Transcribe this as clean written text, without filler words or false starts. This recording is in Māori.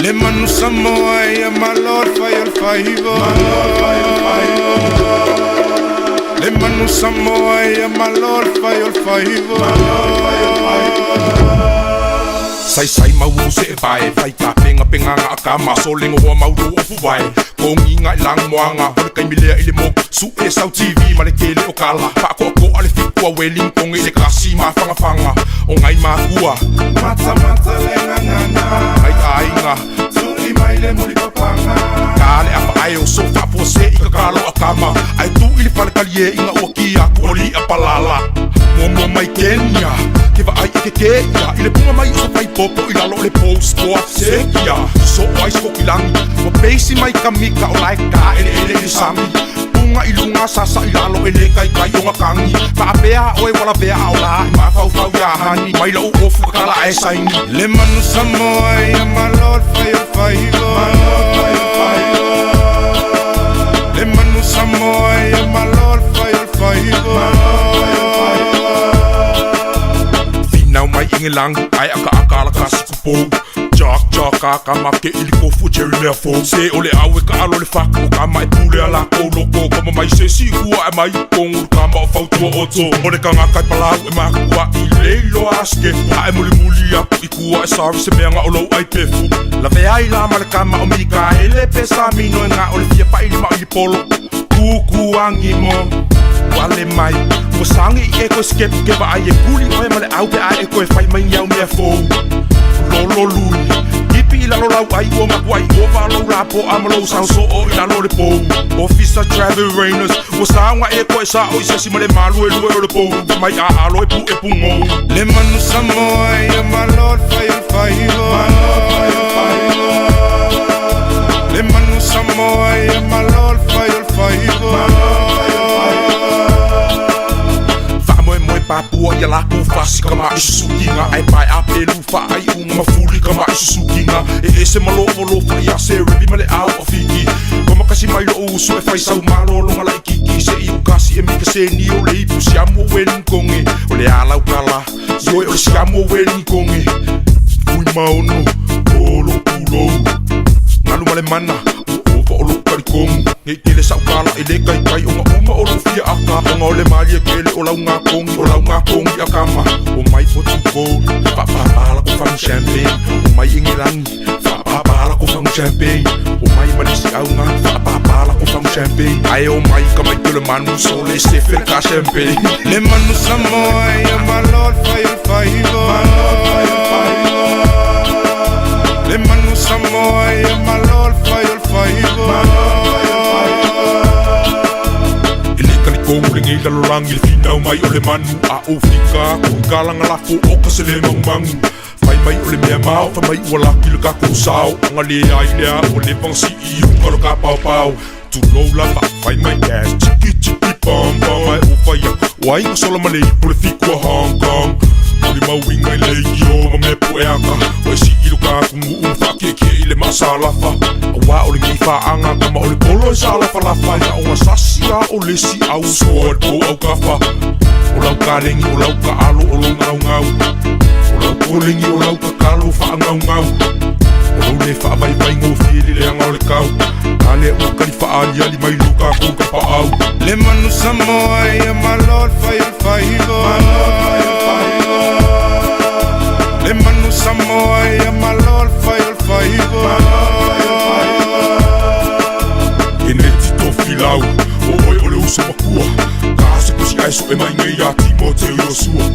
Le manu Samoan, my Lord fire favor. Le manu Samoan, my Lord fire favor. Sai mau se vai fai ka penga nga akama solengo wa mau o fuwai ko nginga lang moanga o kai milea ile mo su e sau TV male kele o kala pa ko ale fikua weling kong ile kasi ma fanga o ngai ma kua mata lenga ngana ai nga tuli mai le muli papanga kale apa ai o so fa po se i kalo akama ai tu ile fal kalie inga o kia ko li apalala mo mai Kenya Kiva ai ke ya ile punga mai so pai popo ila lo le post sport sekia so ai so kilang mo base mai kamika o like ka ele sami punga ilunga sasa ila lo ele kai o kangi pa bea oi wala bea ola ma fau ya hani mai lo o fu kala ai sai le manu Samoan my Lord fire le manu Samoan my Lord fire Now mai ingelang ai aka kasi kupo Jack ka make iliko fu cherry lefo Se ole awe ka alo le fako ka mai pule ala ko loko Kama mai se si kua e mai kongur ka ma o fautua oto Ole ka ngakai palau e makua i leilo aske Ha e muli aku i kua e savi se mea nga olo ai pefu La vea i la malekama o mika ele pesa mino e nga ole fia pa ili ma ili polo Kuku angimo Wale mai Mo sangi i eko skep Keba ai e puli oe male au pe ai eko e fai mai niau mea fou Lolo lui Ipi ila lo lau ai ua makuai Ova lo rapo amalo sao so o ila lo le pou Officer Travel Rainers Mo sanga eko e sa o i sesi male malu e lue o le pou Mai a alo e pu ngou Le manu Samoan my Lord fire favor Le manu Samoan my Lord fire favor Papua ia lako fasi kama isusukinga Ai pai a pelu fa ai unga fuli kama isusukinga E se malo fa ia se ribi male au a fiki Kama kasi mai lo usu e fai sau malo longa la ikiki Se iu kasi e mika se ni o le ipu siamu o weling konge O le alau kala Zoe o le siamu o weling konge Fui mauno Olo pulo Ngalu male mana Olo karikong Ngai kele sau kala e le kai o nga uma olo fia aka O nga ole mali e kele o lau ngā kongi akama O mai potu kou Whapapala ko whangu champagne O mai ingirangi Whapapala ko whangu champagne O mai manisi au ngā Whapapala ko whangu champagne Ai o mai ka mai tule manu So le sefer ka champagne Le manu Samoan my Lord fire favor Le manu Samoan my Lord fire favor Ringi lalo rangi le finau mai o le manu A o fika kung kalang alako o kasi le mangmangu Fai mai o le mea mao Fai mai ua laki le kako sao Nga le ai lea o le pang si i karo ka pau Tulo lama fai mai gas Chiki pam Mai o fai a Wai ka sola ma le ipo le fikua Hong Kong O le mawinga i le i o me po e aka O e si i luka kungu whakeke i le masalafa Awa o le ngi whaanga Kama o le polo e salafa lafa Ia o ngasasia o le si au Sword po au kafa O lau karengi o lau ka alo o lo ngau O lau kolengi o lau ka kalo wha ngau O lau le wha vai ngō whiri le anga o le kau Kale o kari wha ali ali mai luka ko ka pa au Le manu Samoan my Lord fire favor Le manu Samoan my Lord fire favor E ne tito filau O oi o le uso makua Ka se kusi ai so e mai ngai a Timoteo Yosua